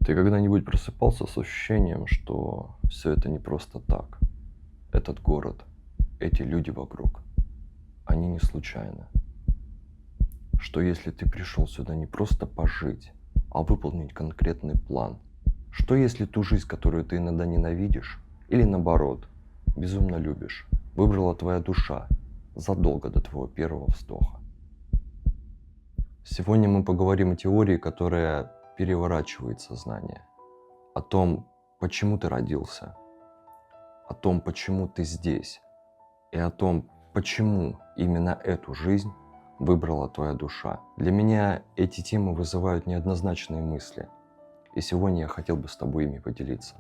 Ты когда-нибудь просыпался с ощущением, что все это не просто так? Этот город, эти люди вокруг, они не случайны. Что если ты пришел сюда не просто пожить, а выполнить конкретный план? Что если ту жизнь, которую ты иногда ненавидишь, или наоборот, безумно любишь, выбрала твоя душа задолго до твоего первого вздоха? Сегодня мы поговорим о теории, которая переворачивает сознание. О том, почему ты родился, о том, почему ты здесь, и о том, почему именно эту жизнь выбрала твоя душа. Для меня эти темы вызывают неоднозначные мысли, и сегодня я хотел бы с тобой ими поделиться.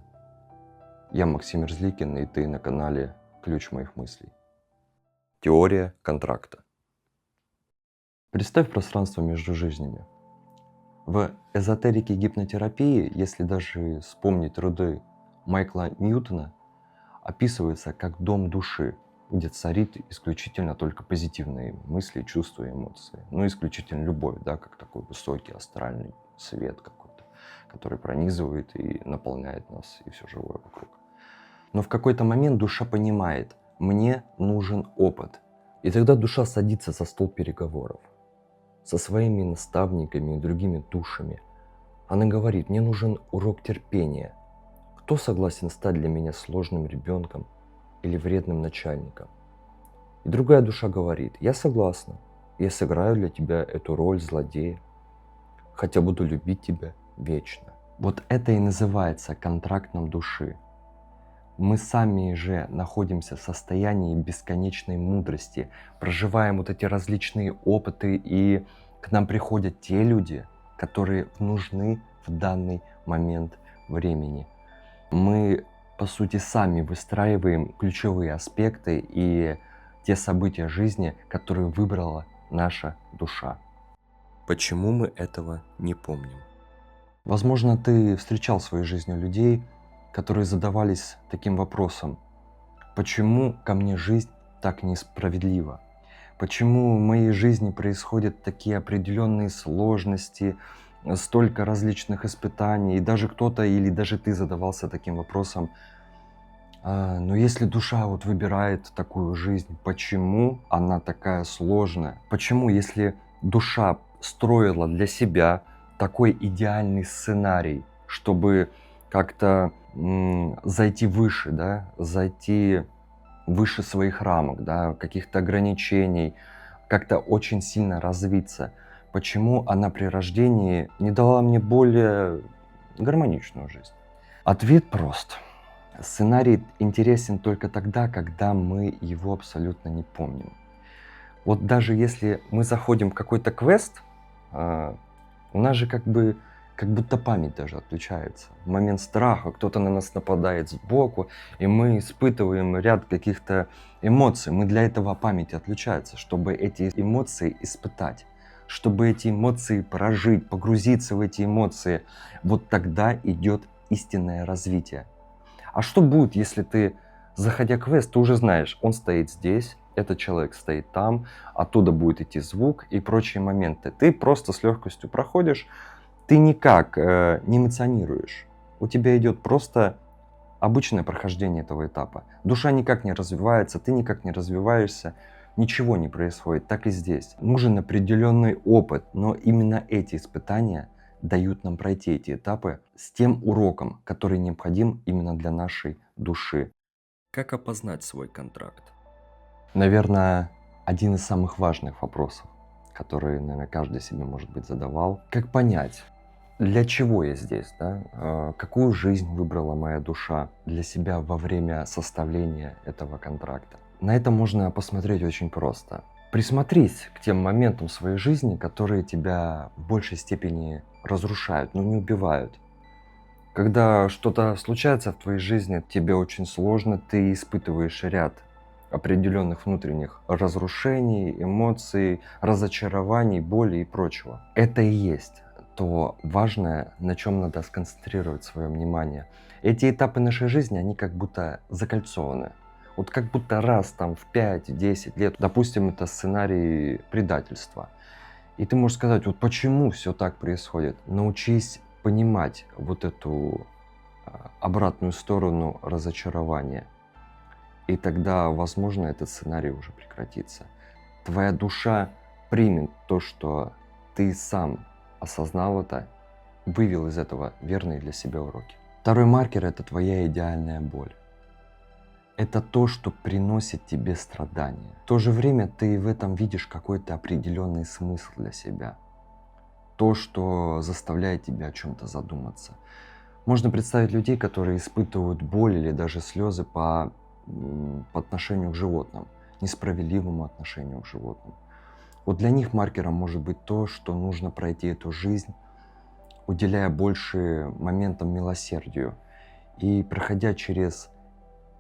Я Максим Мерзликин, и ты на канале «Ключ моих мыслей». Теория контракта. Представь пространство между жизнями. В эзотерике гипнотерапии, если даже вспомнить труды Майкла Ньютона, описывается как дом души, где царит исключительно только позитивные мысли, чувства и эмоции. Ну, исключительно любовь, да, как такой высокий астральный свет какой-то, который пронизывает и наполняет нас и все живое вокруг. Но в какой-то момент душа понимает, мне нужен опыт. И тогда душа садится за стол переговоров со своими наставниками и другими душами. Она говорит, мне нужен урок терпения. Кто согласен стать для меня сложным ребенком или вредным начальником? И другая душа говорит, я согласна, я сыграю для тебя эту роль злодея, хотя буду любить тебя вечно. Вот это и называется контрактом души. Мы сами же находимся в состоянии бесконечной мудрости, проживаем вот эти различные опыты, и к нам приходят те люди, которые нужны в данный момент времени. Мы, по сути, сами выстраиваем ключевые аспекты и те события жизни, которые выбрала наша душа. Почему мы этого не помним? Возможно, ты встречал в своей жизни людей, которые задавались таким вопросом: почему ко мне жизнь так несправедлива? Почему в моей жизни происходят такие определенные сложности, столько различных испытаний? И даже кто-то или даже ты задавался таким вопросом: но если душа вот выбирает такую жизнь, почему она такая сложная? Почему, если душа строила для себя такой идеальный сценарий, чтобы как-то зайти выше, да, зайти выше своих рамок, да, каких-то ограничений, как-то очень сильно развиться, почему она при рождении не дала мне более гармоничную жизнь? Ответ прост. Сценарий интересен только тогда, когда мы его абсолютно не помним. Вот даже если мы заходим в какой-то квест, у нас же как будто память даже отключается. В момент страха кто-то на нас нападает сбоку, и мы испытываем ряд каких-то эмоций. Мы для этого память отключается, чтобы эти эмоции испытать, чтобы эти эмоции прожить, погрузиться в эти эмоции. Вот тогда идет истинное развитие. А что будет, если ты, заходя в квест, ты уже знаешь, он стоит здесь, этот человек стоит там, оттуда будет идти звук и прочие моменты. Ты просто с легкостью проходишь, ты никак не эмоционируешь. У тебя идет просто обычное прохождение этого этапа. Душа никак не развивается, ты никак не развиваешься, ничего не происходит. Так и здесь. Нужен определенный опыт, но именно эти испытания дают нам пройти эти этапы с тем уроком, который необходим именно для нашей души. Как опознать свой контракт? Наверное, один из самых важных вопросов, который, наверное, каждый себе, может быть, задавал. Как понять, для чего я здесь, да? Какую жизнь выбрала моя душа для себя во время составления этого контракта? На это можно посмотреть очень просто. Присмотрись к тем моментам в своей жизни, которые тебя в большей степени разрушают, но не убивают. Когда что-то случается в твоей жизни, тебе очень сложно, ты испытываешь ряд определенных внутренних разрушений, эмоций, разочарований, боли и прочего. Это и есть то важное, на чем надо сконцентрировать свое внимание. Эти этапы нашей жизни, они как будто закольцованы. Вот как будто раз там в 5-10 лет, допустим, это сценарий предательства. И ты можешь сказать, вот почему все так происходит? Научись понимать вот эту обратную сторону разочарования. И тогда, возможно, этот сценарий уже прекратится. Твоя душа примет то, что ты сам осознал это, вывел из этого верные для себя уроки. Второй маркер — это твоя идеальная боль. Это то, что приносит тебе страдания. В то же время ты в этом видишь какой-то определенный смысл для себя. То, что заставляет тебя о чем-то задуматься. Можно представить людей, которые испытывают боль или даже слезы по отношению к животным, несправедливому отношению к животным. Вот для них маркером может быть то, что нужно пройти эту жизнь, уделяя больше моментам милосердию и проходя через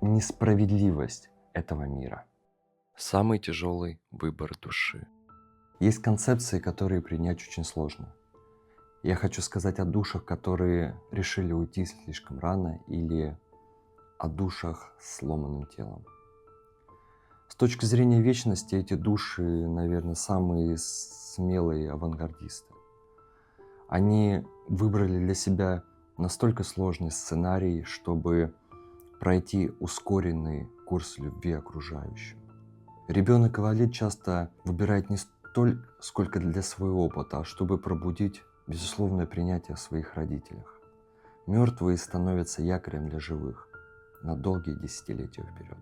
несправедливость этого мира. Самый тяжелый выбор души. Есть концепции, которые принять очень сложно. Я хочу сказать о душах, которые решили уйти слишком рано, или о душах с сломанным телом. С точки зрения вечности, эти души, наверное, самые смелые авангардисты. Они выбрали для себя настолько сложный сценарий, чтобы пройти ускоренный курс любви окружающим. Ребенок-инвалид часто выбирает не столько, сколько для своего опыта, а чтобы пробудить безусловное принятие о своих родителях. Мертвые становятся якорем для живых на долгие десятилетия вперед.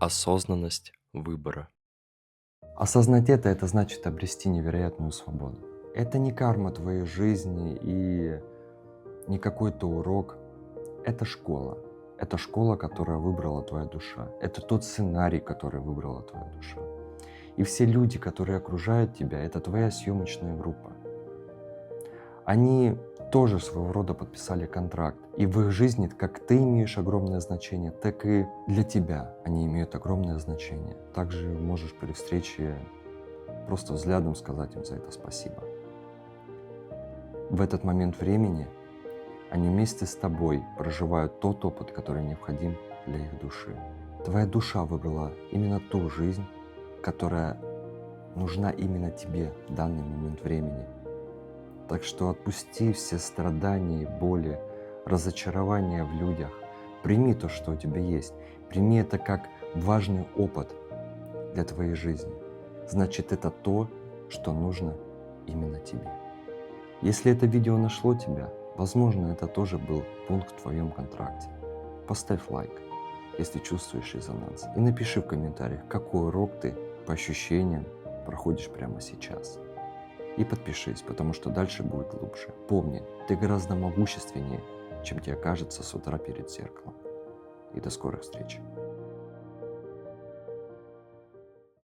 Осознанность выбора. Осознать это значит обрести невероятную свободу. Это не карма твоей жизни и не какой-то урок. Это школа. Это школа, которая выбрала твоя душа. Это тот сценарий, который выбрала твоя душа. И все люди, которые окружают тебя, это твоя съемочная группа. Они тоже своего рода подписали контракт. И в их жизни как ты имеешь огромное значение, так и для тебя они имеют огромное значение. Также можешь при встрече просто взглядом сказать им за это спасибо. В этот момент времени они вместе с тобой проживают тот опыт, который необходим для их души. Твоя душа выбрала именно ту жизнь, которая нужна именно тебе в данный момент времени. Так что отпусти все страдания, боли, разочарования в людях. Прими то, что у тебя есть. Прими это как важный опыт для твоей жизни. Значит, это то, что нужно именно тебе. Если это видео нашло тебя, возможно, это тоже был пункт в твоем контракте. Поставь лайк, если чувствуешь резонанс. И напиши в комментариях, какой урок ты по ощущениям проходишь прямо сейчас. И подпишись, потому что дальше будет глубже. Помни, ты гораздо могущественнее, чем тебе кажется с утра перед зеркалом. И до скорых встреч.